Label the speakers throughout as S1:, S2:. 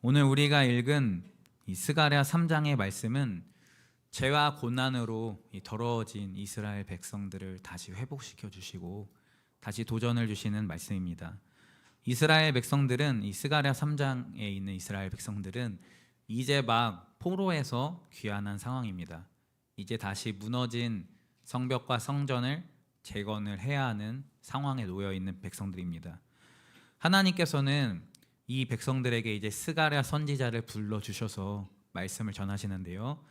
S1: 오늘 우리가 읽은 이 스가랴 3장의 말씀은 죄와 고난으로 이 더러워진 이스라엘 백성들을 다시 회복시켜 주시고 다시 도전을 주시는 말씀입니다. 이스라엘 백성들은 이 스가랴 3장에 있는 이스라엘 백성들은 이제 막 포로에서 귀환한 상황입니다. 이제 다시 무너진 성벽과 성전을 재건을 해야 하는 상황에 놓여 있는 백성들입니다. 하나님께서는 이 백성들에게 이제 스가랴 선지자를 불러 주셔서 말씀을 전하시는데요.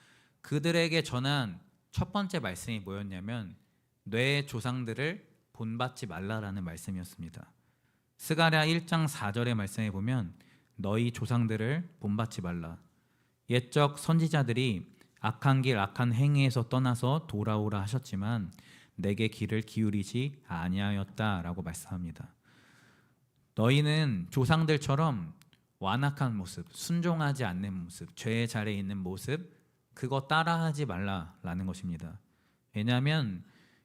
S1: 그들에게 전한 첫 번째 말씀이 뭐였냐면 내 조상들을 본받지 말라라는 말씀이었습니다. 스가랴 1장 4절의 말씀에 보면 너희 조상들을 본받지 말라. 옛적 선지자들이 악한 길 악한 행위에서 떠나서 돌아오라 하셨지만 내게 귀를 기울이지 아니하였다라고 말씀합니다. 너희는 조상들처럼 완악한 모습, 순종하지 않는 모습, 죄의 자리에 있는 모습 그거 따라하지 말라라는 것입니다. 왜냐하면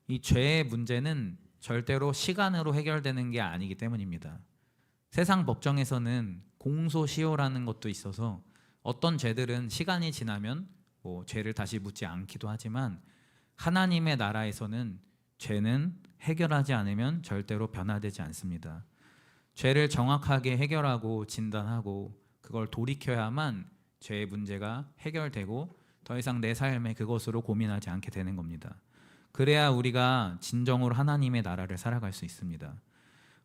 S1: 이 죄의 문제는 절대로 시간으로 해결되는 게 아니기 때문입니다. 세상 법정에서는 공소시효라는 것도 있어서 어떤 죄들은 시간이 지나면 죄를 다시 묻지 않기도 하지만 하나님의 나라에서는 죄는 해결하지 않으면 절대로 변화되지 않습니다. 죄를 정확하게 해결하고 진단하고 그걸 돌이켜야만 죄의 문제가 해결되고 더 이상 내 삶에 그것으로 고민하지 않게 되는 겁니다. 그래야 우리가 진정으로 하나님의 나라를 살아갈 수 있습니다.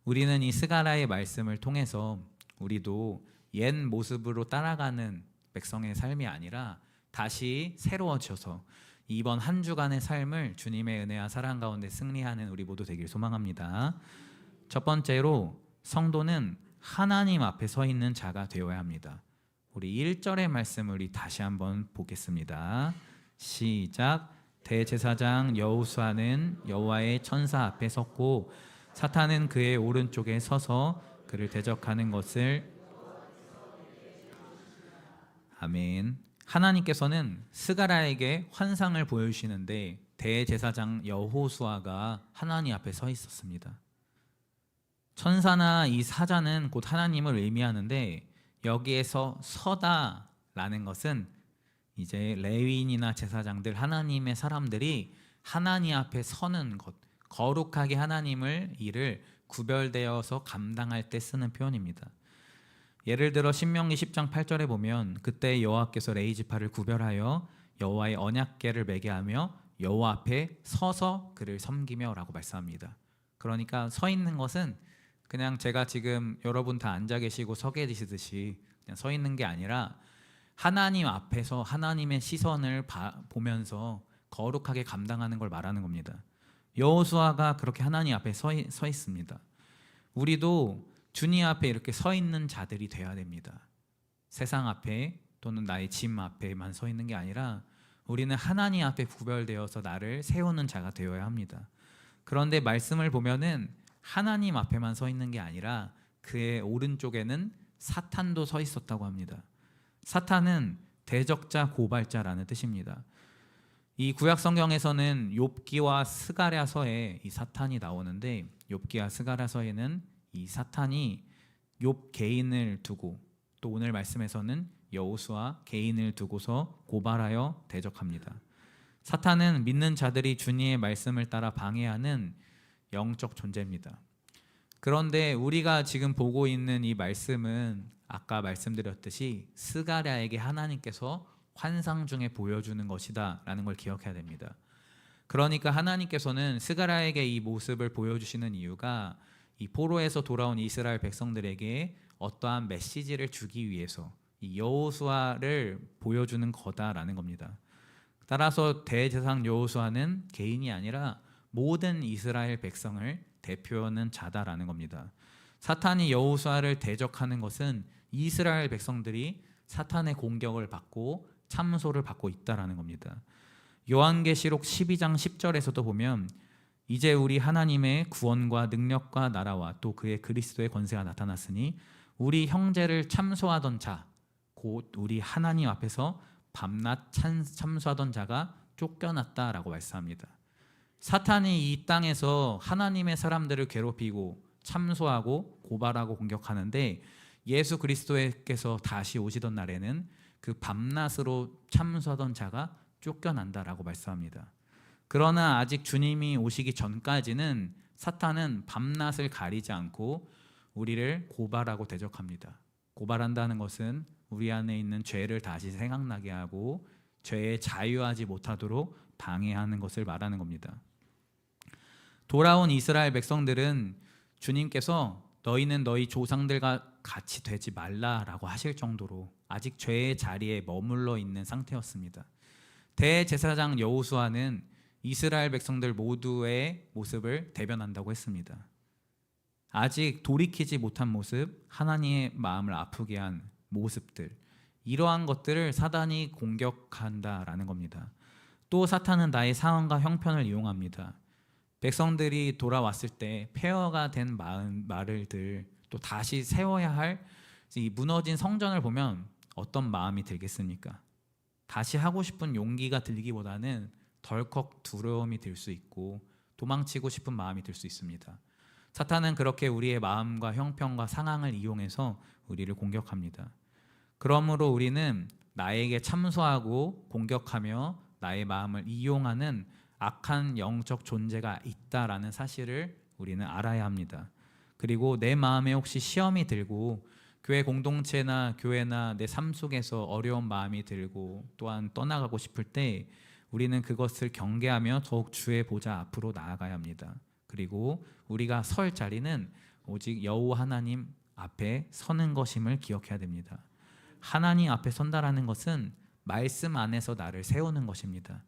S1: 우리는 이 스가랴의 말씀을 통해서 우리도 옛 모습으로 따라가는 백성의 삶이 아니라 다시 새로워져서 이번 한 주간의 삶을 주님의 은혜와 사랑 가운데 승리하는 우리 모두 되길 소망합니다. 첫 번째로 성도는 하나님 앞에 서 있는 자가 되어야 합니다. 우리 1절의 말씀을 우리 다시 한번 보겠습니다. 시작. 대제사장 여호수아는 여호와의 천사 앞에 섰고 사탄은 그의 오른쪽에 서서 그를 대적하는 것을 아멘. 하나님께서는 스가랴에게 환상을 보여주시는데 대제사장 여호수아가 하나님 앞에 서 있었습니다. 천사나 이 사자는 곧 하나님을 의미하는데 여기에서 서다라는 것은 이제 레위인이나 제사장들 하나님의 사람들이 하나님 앞에 서는 것, 거룩하게 하나님을 일을 구별되어서 감당할 때 쓰는 표현입니다. 예를 들어 신명기 10장 8절에 보면 그때 여호와께서 레위 지파를 구별하여 여호와의 언약궤를 매게 하며 여호와 앞에 서서 그를 섬기며 라고 말씀합니다. 그러니까 서 있는 것은 그냥 제가 지금 여러분 다 앉아 계시고 서 계시듯이 그냥 서 있는 게 아니라 하나님 앞에서 하나님의 시선을 보면서 거룩하게 감당하는 걸 말하는 겁니다. 여호수아가 그렇게 하나님 앞에 서 있습니다. 우리도 주님 앞에 이렇게 서 있는 자들이 돼야 됩니다. 세상 앞에 또는 나의 짐 앞에만 서 있는 게 아니라 우리는 하나님 앞에 구별되어서 나를 세우는 자가 되어야 합니다. 그런데 말씀을 보면은 하나님 앞에만 서 있는 게 아니라 그의 오른쪽에는 사탄도 서 있었다고 합니다. 사탄은 대적자 고발자라는 뜻입니다. 이 구약 성경에서는 욥기와 스가랴서에 이 사탄이 나오는데 욥기와 스가랴서에는 이 사탄이 욥 개인을 두고 또 오늘 말씀에서는 여호수아 개인을 두고서 고발하여 대적합니다. 사탄은 믿는 자들이 주님의 말씀을 따라 방해하는 영적 존재입니다. 그런데 우리가 지금 보고 있는 이 말씀은 아까 말씀드렸듯이 스가랴에게 하나님께서 환상 중에 보여주는 것이다 라는 걸 기억해야 됩니다. 그러니까 하나님께서는 스가랴에게 이 모습을 보여주시는 이유가 이 포로에서 돌아온 이스라엘 백성들에게 어떠한 메시지를 주기 위해서 이 여호수아를 보여주는 거다라는 겁니다. 따라서 대제사장 여호수아는 개인이 아니라 모든 이스라엘 백성을 대표하는 자다라는 겁니다. 사탄이 여호수아를 대적하는 것은 이스라엘 백성들이 사탄의 공격을 받고 참소를 받고 있다라는 겁니다. 요한계시록 12장 10절에서도 보면 이제 우리 하나님의 구원과 능력과 나라와 또 그의 그리스도의 권세가 나타났으니 우리 형제를 참소하던 자 곧 우리 하나님 앞에서 밤낮 참소하던 자가 쫓겨났다라고 말씀합니다. 사탄이 이 땅에서 하나님의 사람들을 괴롭히고 참소하고 고발하고 공격하는데 예수 그리스도께서 다시 오시던 날에는 그 밤낮으로 참수하던 자가 쫓겨난다라고 말씀합니다. 그러나 아직 주님이 오시기 전까지는 사탄은 밤낮을 가리지 않고 우리를 고발하고 대적합니다. 고발한다는 것은 우리 안에 있는 죄를 다시 생각나게 하고 죄에 자유하지 못하도록 방해하는 것을 말하는 겁니다. 돌아온 이스라엘 백성들은 주님께서 너희는 너희 조상들과 같이 되지 말라라고 하실 정도로 아직 죄의 자리에 머물러 있는 상태였습니다. 대제사장 여호수아는 이스라엘 백성들 모두의 모습을 대변한다고 했습니다. 아직 돌이키지 못한 모습, 하나님의 마음을 아프게 한 모습들, 이러한 것들을 사단이 공격한다라는 겁니다. 또 사탄은 나의 상황과 형편을 이용합니다. 백성들이 돌아왔을 때 폐허가 된 말들을 또 다시 세워야 할 이 무너진 성전을 보면 어떤 마음이 들겠습니까? 다시 하고 싶은 용기가 들기보다는 덜컥 두려움이 들 수 있고 도망치고 싶은 마음이 들 수 있습니다. 사탄은 그렇게 우리의 마음과 형편과 상황을 이용해서 우리를 공격합니다. 그러므로 우리는 나에게 참소하고 공격하며 나의 마음을 이용하는 악한 영적 존재가 있다라는 사실을 우리는 알아야 합니다. 그리고 내 마음에 혹시 시험이 들고 교회 공동체나 교회나 내 삶 속에서 어려운 마음이 들고 또한 떠나가고 싶을 때 우리는 그것을 경계하며 더욱 주의 보좌 앞으로 나아가야 합니다. 그리고 우리가 설 자리는 오직 여호와 하나님 앞에 서는 것임을 기억해야 됩니다. 하나님 앞에 선다라는 것은 말씀 안에서 나를 세우는 것입니다.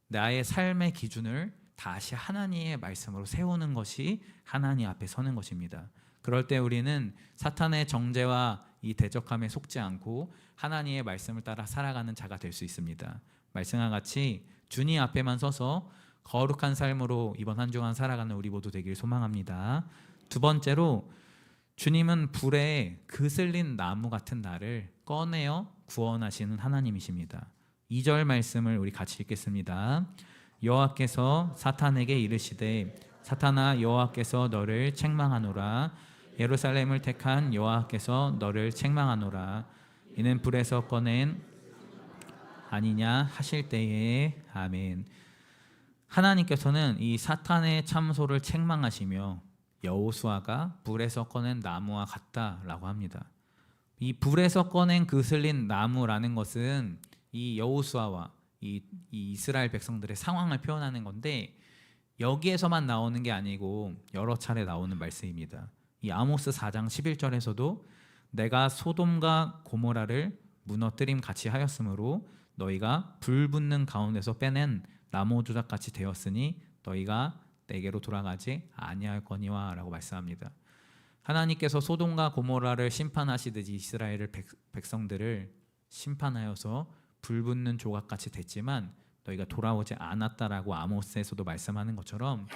S1: 나의 삶의 기준을 다시 하나님의 말씀으로 세우는 것이 하나님 앞에 서는 것입니다. 그럴 때 우리는 사탄의 정죄와 이 대적함에 속지 않고 하나님의 말씀을 따라 살아가는 자가 될 수 있습니다. 말씀과 같이 주님 앞에만 서서 거룩한 삶으로 이번 한 주간 살아가는 우리 모두 되길 소망합니다. 두 번째로 주님은 불에 그슬린 나무 같은 나를 꺼내어 구원하시는 하나님이십니다. 2절 말씀을 우리 같이 읽겠습니다. 여호와께서 사탄에게 이르시되 사탄아 여호와께서 너를 책망하노라. 예루살렘을 택한 여호와께서 너를 책망하노라. 이는 불에서 꺼낸 아니냐 하실 때에 아멘. 하나님께서는 이 사탄의 참소를 책망하시며 여호수아가 불에서 꺼낸 나무와 같다라고 합니다. 이 불에서 꺼낸 그슬린 나무라는 것은 이 여호수아와 이 이스라엘 백성들의 상황을 표현하는 건데 여기에서만 나오는 게 아니고 여러 차례 나오는 말씀입니다. 이 아모스 4장 11절에서도 내가 소돔과 고모라를 무너뜨림 같이 하였으므로 너희가 불 붙는 가운데서 빼낸 나무 조각같이 되었으니 너희가 내게로 돌아가지 아니할 거니와 라고 말씀합니다. 하나님께서 소돔과 고모라를 심판하시듯이 이스라엘 백성들을 심판하여서 불 붙는 조각같이 됐지만 너희가 돌아오지 않았다라고 아모스에서도 말씀하는 것처럼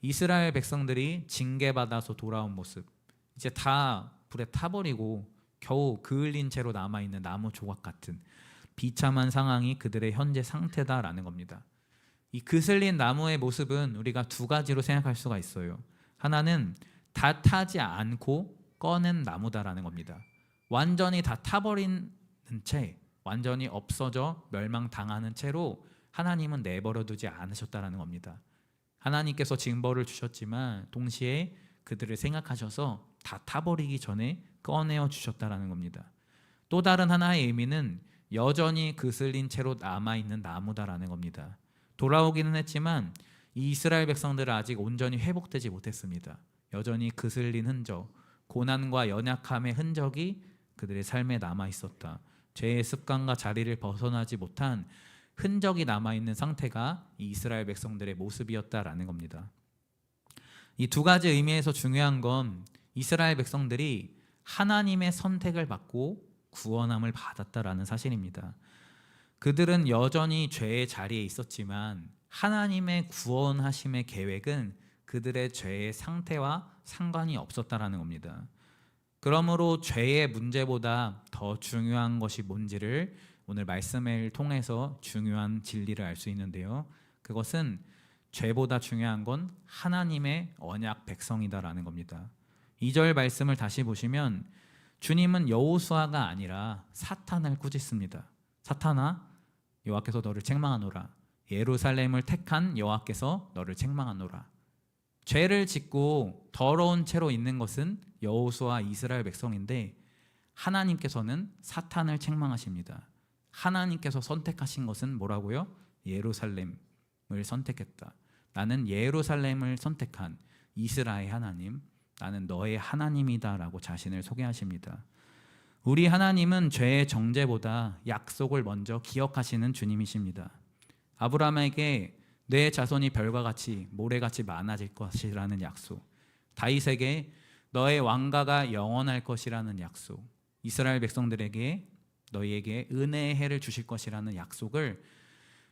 S1: 이스라엘 백성들이 징계받아서 돌아온 모습, 이제 다 불에 타버리고 겨우 그을린 채로 남아있는 나무 조각 같은 비참한 상황이 그들의 현재 상태다라는 겁니다. 이 그슬린 나무의 모습은 우리가 두 가지로 생각할 수가 있어요. 하나는 다 타지 않고 꺼낸 나무다라는 겁니다. 완전히 다 타버린 채, 완전히 없어져 멸망당하는 채로 하나님은 내버려 두지 않으셨다라는 겁니다. 하나님께서 징벌을 주셨지만 동시에 그들을 생각하셔서 다 타버리기 전에 꺼내어 주셨다라는 겁니다. 또 다른 하나의 의미는 여전히 그슬린 채로 남아있는 나무다라는 겁니다. 돌아오기는 했지만 이 이스라엘 백성들은 아직 온전히 회복되지 못했습니다. 여전히 그슬린 흔적, 고난과 연약함의 흔적이 그들의 삶에 남아있었다. 죄의 습관과 자리를 벗어나지 못한 흔적이 남아있는 상태가 이 이스라엘 백성들의 모습이었다라는 겁니다. 이 두 가지 의미에서 중요한 건 이스라엘 백성들이 하나님의 선택을 받고 구원함을 받았다라는 사실입니다. 그들은 여전히 죄의 자리에 있었지만 하나님의 구원하심의 계획은 그들의 죄의 상태와 상관이 없었다라는 겁니다. 그러므로 죄의 문제보다 더 중요한 것이 뭔지를 오늘 말씀을 통해서 중요한 진리를 알 수 있는데요. 그것은 죄보다 중요한 건 하나님의 언약 백성이다라는 겁니다. 2절 말씀을 다시 보시면 주님은 여호수아가 아니라 사탄을 꾸짖습니다. 사탄아, 여호와께서 너를 책망하노라. 예루살렘을 택한 여호와께서 너를 책망하노라. 죄를 짓고 더러운 채로 있는 것은 여호수아 이스라엘 백성인데 하나님께서는 사탄을 책망하십니다. 하나님께서 선택하신 것은 뭐라고요? 예루살렘을 선택했다. 나는 예루살렘을 선택한 이스라엘 하나님, 나는 너의 하나님이다 라고 자신을 소개하십니다. 우리 하나님은 죄의 정죄보다 약속을 먼저 기억하시는 주님이십니다. 아브라함에게 내 자손이 별과 같이 모래같이 많아질 것이라는 약속, 다윗에게 너의 왕가가 영원할 것이라는 약속, 이스라엘 백성들에게 너희에게 은혜의 해를 주실 것이라는 약속을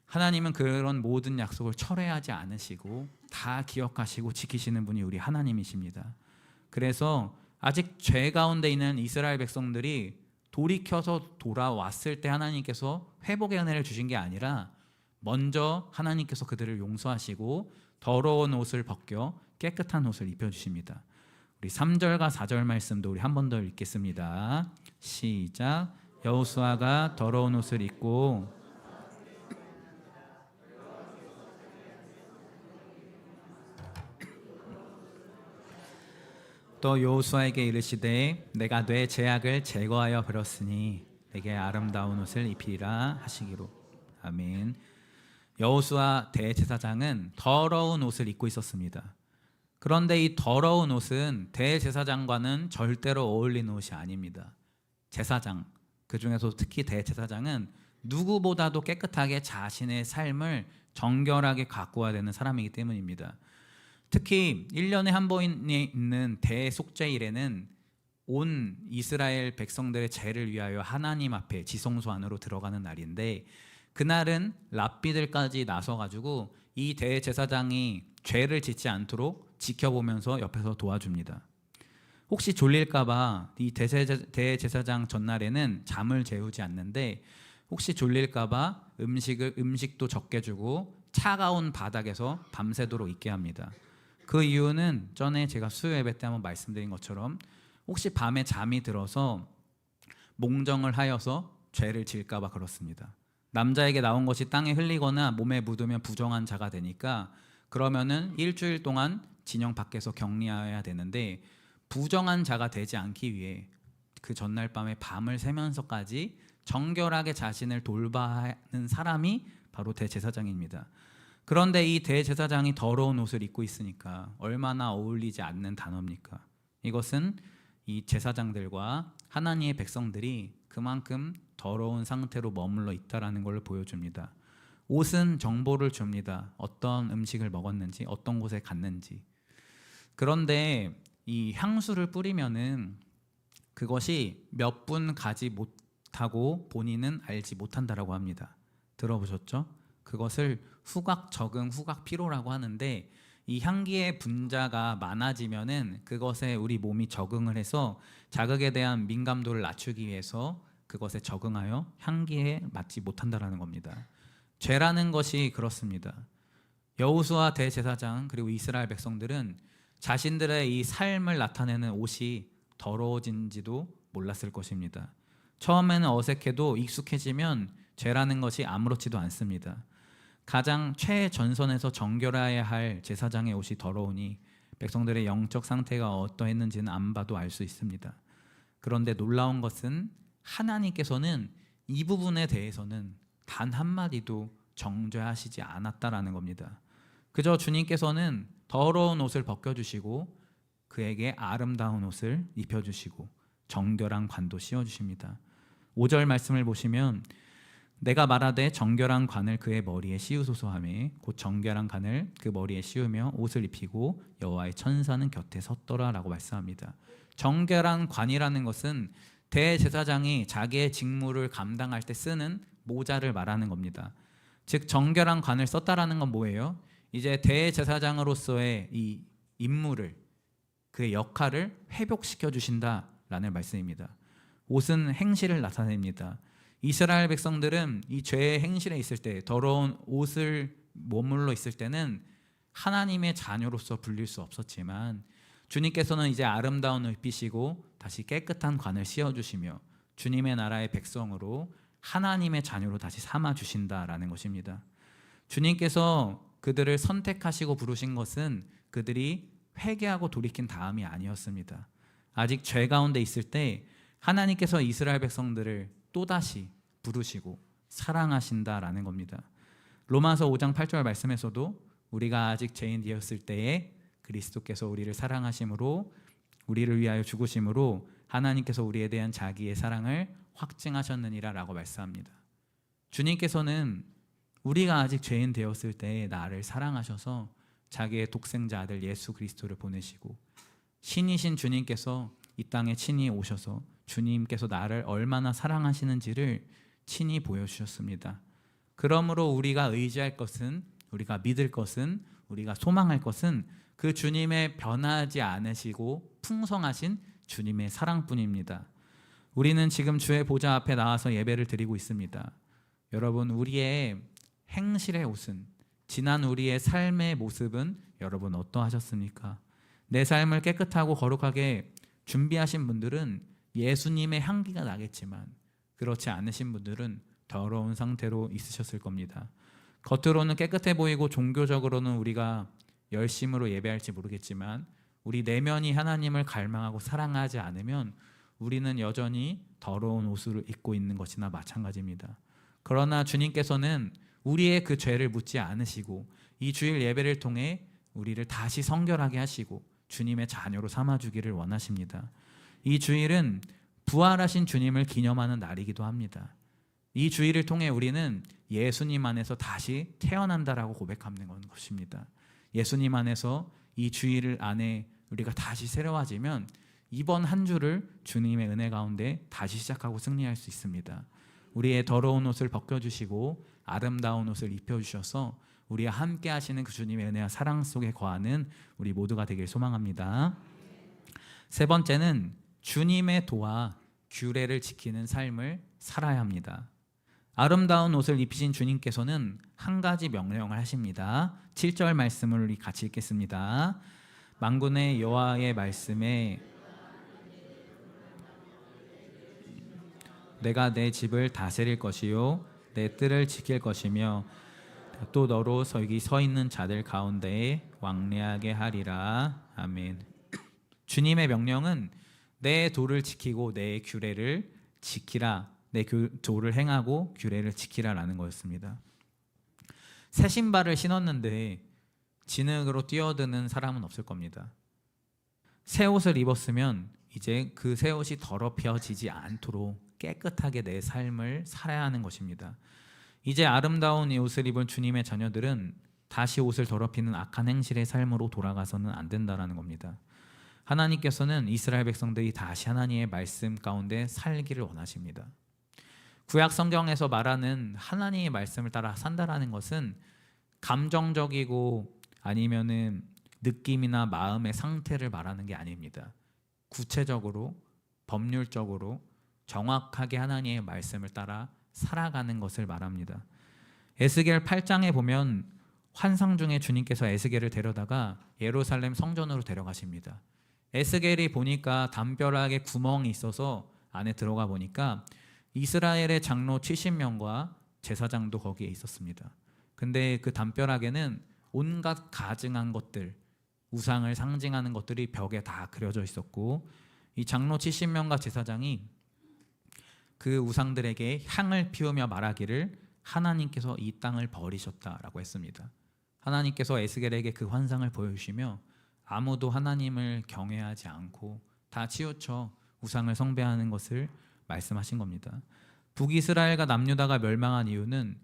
S1: 하나님은 그런 모든 약속을 철회하지 않으시고 다 기억하시고 지키시는 분이 우리 하나님이십니다. 그래서 아직 죄 가운데 있는 이스라엘 백성들이 돌이켜서 돌아왔을 때 하나님께서 회복의 은혜를 주신 게 아니라 먼저 하나님께서 그들을 용서하시고 더러운 옷을 벗겨 깨끗한 옷을 입혀주십니다. 우리 3절과 4절 말씀도 우리 한 번 더 읽겠습니다. 시작. 여호수아가 더러운 옷을 입고 또 여호수아에게 이르시되 내가 내 죄악을 제거하여 버렸으니 내게 아름다운 옷을 입히라 하시기로. 아멘. 여호수아 대제사장은 더러운 옷을 입고 있었습니다. 그런데 이 더러운 옷은 대제사장과는 절대로 어울리는 옷이 아닙니다. 제사장, 그 중에서 특히 대제사장은 누구보다도 깨끗하게 자신의 삶을 정결하게 가꾸어야 되는 사람이기 때문입니다. 특히 1년에 한 번에 있는 대속죄일에는 온 이스라엘 백성들의 죄를 위하여 하나님 앞에 지성소 안으로 들어가는 날인데, 그날은 랍비들까지 나서가지고 이 대제사장이 죄를 짓지 않도록 지켜보면서 옆에서 도와줍니다. 혹시 졸릴까봐 이 대제사장 전날에는 잠을 재우지 않는데, 혹시 졸릴까봐 음식도 적게 주고 차가운 바닥에서 밤새도록 있게 합니다. 그 이유는 전에 제가 수요 예배 때 한번 말씀드린 것처럼 혹시 밤에 잠이 들어서 몽정을 하여서 죄를 지을까봐 그렇습니다. 남자에게 나온 것이 땅에 흘리거나 몸에 묻으면 부정한 자가 되니까 그러면은 일주일 동안 진영 밖에서 격리해야 되는데, 부정한 자가 되지 않기 위해 그 전날 밤에 밤을 새면서까지 정결하게 자신을 돌봐하는 사람이 바로 대제사장입니다. 그런데 이 대제사장이 더러운 옷을 입고 있으니까 얼마나 어울리지 않는 단어입니까? 이것은 이 제사장들과 하나님의 백성들이 그만큼 더러운 상태로 머물러 있다라는 걸 보여줍니다. 옷은 정보를 줍니다. 어떤 음식을 먹었는지, 어떤 곳에 갔는지. 그런데 이 향수를 뿌리면은 그것이 몇 분 가지 못하고 본인은 알지 못한다라고 합니다. 들어보셨죠? 그것을 후각 적응, 후각 피로라고 하는데, 이 향기의 분자가 많아지면은 그것에 우리 몸이 적응을 해서 자극에 대한 민감도를 낮추기 위해서 그것에 적응하여 향기에 맞지 못한다라는 겁니다. 죄라는 것이 그렇습니다. 여호수아 대제사장 그리고 이스라엘 백성들은 자신들의 이 삶을 나타내는 옷이 더러워진지도 몰랐을 것입니다. 처음에는 어색해도 익숙해지면 죄라는 것이 아무렇지도 않습니다. 가장 최전선에서 정결해야 할 제사장의 옷이 더러우니 백성들의 영적 상태가 어떠했는지는 안 봐도 알 수 있습니다. 그런데 놀라운 것은 하나님께서는 이 부분에 대해서는 단 한마디도 정죄하시지 않았다라는 겁니다. 그저 주님께서는 더러운 옷을 벗겨주시고 그에게 아름다운 옷을 입혀주시고 정결한 관도 씌워주십니다. 5절 말씀을 보시면 내가 말하되 정결한 관을 그의 머리에 씌우소서 하매 곧 정결한 관을 그 머리에 씌우며 옷을 입히고 여호와의 천사는 곁에 섰더라 라고 말씀합니다. 정결한 관이라는 것은 대제사장이 자기의 직무를 감당할 때 쓰는 모자를 말하는 겁니다. 즉 정결한 관을 썼다라는 건 뭐예요? 이제 대제사장으로서의 이 임무를, 그의 역할을 회복시켜 주신다라는 말씀입니다. 옷은 행실을 나타냅니다. 이스라엘 백성들은 이 죄의 행실에 있을 때, 더러운 옷을 머물러 있을 때는 하나님의 자녀로서 불릴 수 없었지만 주님께서는 이제 아름다운 옷 입히시고 다시 깨끗한 관을 씌워주시며 주님의 나라의 백성으로 하나님의 자녀로 다시 삼아주신다라는 것입니다. 주님께서 그들을 선택하시고 부르신 것은 그들이 회개하고 돌이킨 다음이 아니었습니다. 아직 죄 가운데 있을 때 하나님께서 이스라엘 백성들을 또다시 부르시고 사랑하신다라는 겁니다. 로마서 5장 8절 말씀에서도 우리가 아직 죄인 되었을 때에 그리스도께서 우리를 사랑하심으로 우리를 위하여 죽으심으로 하나님께서 우리에 대한 자기의 사랑을 확증하셨느니라 라고 말씀합니다. 주님께서는 우리가 아직 죄인 되었을 때에 나를 사랑하셔서 자기의 독생자 아들 예수 그리스도를 보내시고 신이신 주님께서 이 땅에 친히 오셔서 주님께서 나를 얼마나 사랑하시는지를 친히 보여주셨습니다. 그러므로 우리가 의지할 것은, 우리가 믿을 것은, 우리가 소망할 것은 그 주님의 변하지 않으시고 풍성하신 주님의 사랑뿐입니다. 우리는 지금 주의 보좌 앞에 나와서 예배를 드리고 있습니다. 여러분, 우리의 행실의 옷은, 지난 우리의 삶의 모습은 여러분 어떠하셨습니까? 내 삶을 깨끗하고 거룩하게 준비하신 분들은 예수님의 향기가 나겠지만 그렇지 않으신 분들은 더러운 상태로 있으셨을 겁니다. 겉으로는 깨끗해 보이고 종교적으로는 우리가 열심으로 예배할지 모르겠지만 우리 내면이 하나님을 갈망하고 사랑하지 않으면 우리는 여전히 더러운 옷을 입고 있는 것이나 마찬가지입니다. 그러나 주님께서는 우리의 그 죄를 묻지 않으시고 이 주일 예배를 통해 우리를 다시 성결하게 하시고 주님의 자녀로 삼아주기를 원하십니다. 이 주일은 부활하신 주님을 기념하는 날이기도 합니다. 이 주일을 통해 우리는 예수님 안에서 다시 태어난다라고 고백하는 것입니다. 예수님 안에서 이 주일 안에 우리가 다시 새로워지면 이번 한 주를 주님의 은혜 가운데 다시 시작하고 승리할 수 있습니다. 우리의 더러운 옷을 벗겨주시고 아름다운 옷을 입혀주셔서 우리와 함께 하시는 그 주님의 은혜와 사랑 속에 거하는 우리 모두가 되길 소망합니다. 세 번째는 주님의 도와 규례를 지키는 삶을 살아야 합니다. 아름다운 옷을 입히신 주님께서는 한 가지 명령을 하십니다. 7절 말씀을 우리 같이 읽겠습니다. 만군의 여호와의 말씀에 내가 내 집을 다스릴 것이요 내 뜰을 지킬 것이며 또 너로 여기 서 있는 자들 가운데에 왕래하게 하리라. 아멘. 주님의 명령은 내 도를 지키고 내 규례를 지키라, 내 도를 행하고 규례를 지키라라는 거였습니다. 새 신발을 신었는데 진흙으로 뛰어드는 사람은 없을 겁니다. 새 옷을 입었으면 이제 그 새 옷이 더럽혀지지 않도록 깨끗하게 내 삶을 살아야 하는 것입니다. 이제 아름다운 이 옷을 입은 주님의 자녀들은 다시 옷을 더럽히는 악한 행실의 삶으로 돌아가서는 안 된다라는 겁니다. 하나님께서는 이스라엘 백성들이 다시 하나님의 말씀 가운데 살기를 원하십니다. 구약 성경에서 말하는 하나님의 말씀을 따라 산다라는 것은 감정적이고 아니면은 느낌이나 마음의 상태를 말하는 게 아닙니다. 구체적으로 법률적으로 정확하게 하나님의 말씀을 따라 살아가는 것을 말합니다. 에스겔 8장에 보면 환상 중에 주님께서 에스겔을 데려다가 예루살렘 성전으로 데려가십니다. 에스겔이 보니까 담벼락에 구멍이 있어서 안에 들어가 보니까 이스라엘의 장로 70명과 제사장도 거기에 있었습니다. 근데 그 담벼락에는 온갖 가증한 것들, 우상을 상징하는 것들이 벽에 다 그려져 있었고 이 장로 70명과 제사장이 그 우상들에게 향을 피우며 말하기를 하나님께서 이 땅을 버리셨다라고 했습니다. 하나님께서 에스겔에게 그 환상을 보여주시며 아무도 하나님을 경외하지 않고 다 치우쳐 우상을 숭배하는 것을 말씀하신 겁니다. 북이스라엘과 남유다가 멸망한 이유는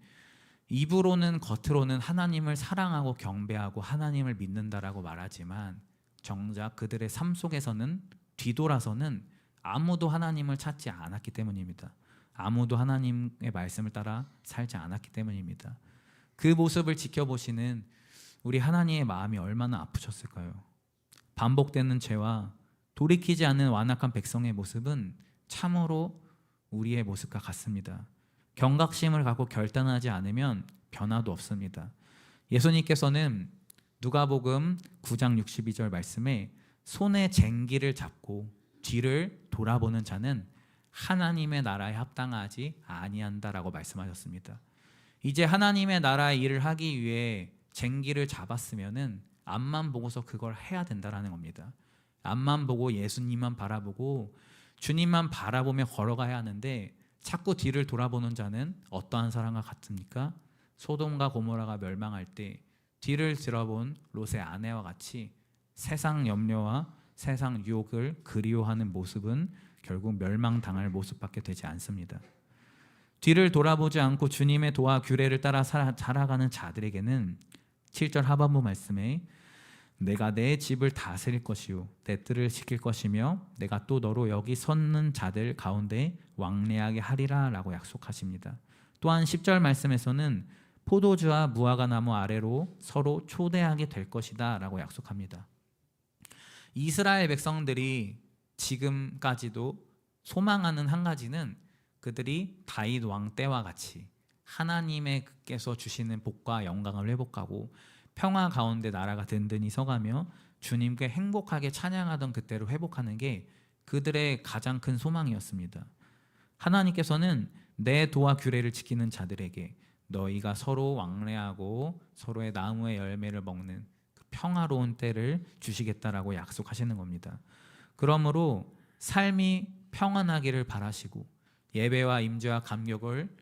S1: 입으로는 겉으로는 하나님을 사랑하고 경배하고 하나님을 믿는다라고 말하지만 정작 그들의 삶 속에서는 뒤돌아서는 아무도 하나님을 찾지 않았기 때문입니다. 아무도 하나님의 말씀을 따라 살지 않았기 때문입니다. 그 모습을 지켜보시는 우리 하나님의 마음이 얼마나 아프셨을까요? 반복되는 죄와 돌이키지 않는 완악한 백성의 모습은 참으로 우리의 모습과 같습니다. 경각심을 갖고 결단하지 않으면 변화도 없습니다. 예수님께서는 누가복음 9장 62절 말씀에 손에 쟁기를 잡고 뒤를 돌아보는 자는 하나님의 나라에 합당하지 아니한다라고 말씀하셨습니다. 이제 하나님의 나라의 일을 하기 위해 쟁기를 잡았으면은 앞만 보고서 그걸 해야 된다라는 겁니다. 앞만 보고 예수님만 바라보고 주님만 바라보며 걸어가야 하는데 자꾸 뒤를 돌아보는 자는 어떠한 사람과 같습니까? 소돔과 고모라가 멸망할 때 뒤를 들어본 롯의 아내와 같이 세상 염려와 세상 유혹을 그리워하는 모습은 결국 멸망당할 모습밖에 되지 않습니다. 뒤를 돌아보지 않고 주님의 도와 규례를 따라 살아가는 자들에게는 7절 하반부 말씀에 내가 내 집을 다스릴 것이요 내 뜻을 지킬 것이며 내가 또 너로 여기 섰는 자들 가운데 왕래하게 하리라 라고 약속하십니다. 또한 10절 말씀에서는 포도주와 무화과 나무 아래로 서로 초대하게 될 것이다 라고 약속합니다. 이스라엘 백성들이 지금까지도 소망하는 한 가지는 그들이 다윗 왕 때와 같이 하나님께서 주시는 복과 영광을 회복하고 평화 가운데 나라가 든든히 서가며 주님께 행복하게 찬양하던 그때를 회복하는 게 그들의 가장 큰 소망이었습니다. 하나님께서는 내 도와 규례를 지키는 자들에게 너희가 서로 왕래하고 서로의 나무의 열매를 먹는 그 평화로운 때를 주시겠다라고 약속하시는 겁니다. 그러므로 삶이 평안하기를 바라시고 예배와 임재와 감격을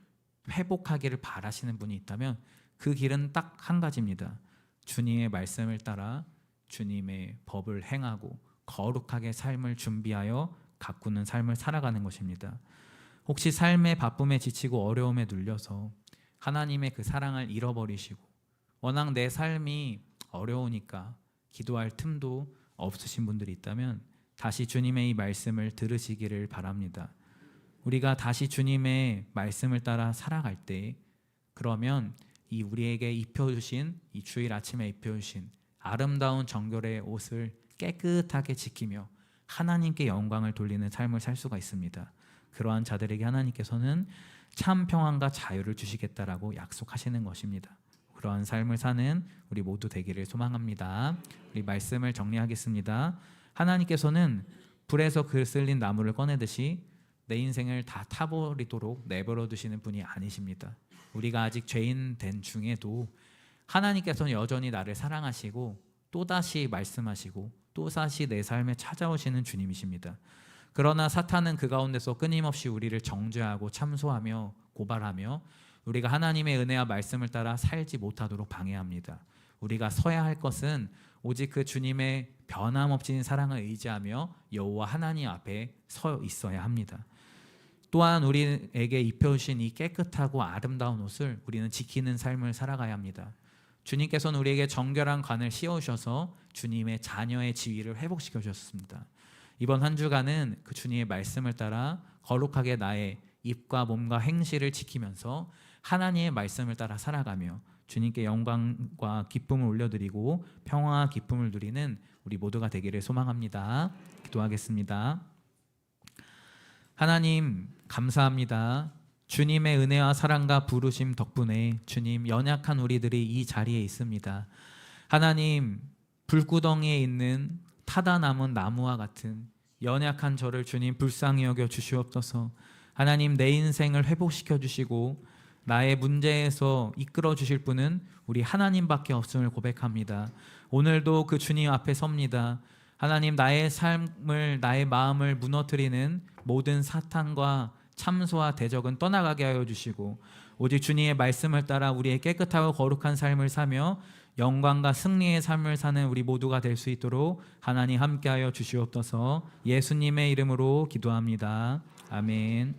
S1: 회복하기를 바라시는 분이 있다면 그 길은 딱 한 가지입니다. 주님의 말씀을 따라 주님의 법을 행하고 거룩하게 삶을 준비하여 가꾸는 삶을 살아가는 것입니다. 혹시 삶의 바쁨에 지치고 어려움에 눌려서 하나님의 그 사랑을 잃어버리시고 워낙 내 삶이 어려우니까 기도할 틈도 없으신 분들이 있다면 다시 주님의 이 말씀을 들으시기를 바랍니다. 우리가 다시 주님의 말씀을 따라 살아갈 때 그러면 이 우리에게 입혀주신 이 주일 아침에 입혀주신 아름다운 정결의 옷을 깨끗하게 지키며 하나님께 영광을 돌리는 삶을 살 수가 있습니다. 그러한 자들에게 하나님께서는 참 평안과 자유를 주시겠다라고 약속하시는 것입니다. 그러한 삶을 사는 우리 모두 되기를 소망합니다. 우리 말씀을 정리하겠습니다. 하나님께서는 불에서 그슬린 나무를 꺼내듯이 내 인생을 다 타버리도록 내버려 두시는 분이 아니십니다. 우리가 아직 죄인 된 중에도 하나님께서는 여전히 나를 사랑하시고 또다시 말씀하시고 또다시 내 삶에 찾아오시는 주님이십니다. 그러나 사탄은 그 가운데서 끊임없이 우리를 정죄하고 참소하며 고발하며 우리가 하나님의 은혜와 말씀을 따라 살지 못하도록 방해합니다. 우리가 서야 할 것은 오직 그 주님의 변함없인 사랑을 의지하며 여호와 하나님 앞에 서 있어야 합니다. 또한 우리에게 입혀주신 이 깨끗하고 아름다운 옷을 우리는 지키는 삶을 살아가야 합니다. 주님께서는 우리에게 정결한 관을 씌워주셔서 주님의 자녀의 지위를 회복시켜 주셨습니다. 이번 한 주간은 그 주님의 말씀을 따라 거룩하게 나의 입과 몸과 행실을 지키면서 하나님의 말씀을 따라 살아가며 주님께 영광과 기쁨을 올려드리고 평화와 기쁨을 누리는 우리 모두가 되기를 소망합니다. 기도하겠습니다. 하나님 감사합니다. 주님의 은혜와 사랑과 부르심 덕분에 주님 연약한 우리들이 이 자리에 있습니다. 하나님 불구덩이에 있는 타다 남은 나무와 같은 연약한 저를 주님 불쌍히 여겨 주시옵소서. 하나님 내 인생을 회복시켜 주시고 나의 문제에서 이끌어 주실 분은 우리 하나님밖에 없음을 고백합니다. 오늘도 그 주님 앞에 섭니다. 하나님 나의 삶을 나의 마음을 무너뜨리는 모든 사탄과 참소와 대적은 떠나가게 하여 주시고 오직 주님의 말씀을 따라 우리의 깨끗하고 거룩한 삶을 사며 영광과 승리의 삶을 사는 우리 모두가 될 수 있도록 하나님 함께하여 주시옵소서. 예수님의 이름으로 기도합니다. 아멘.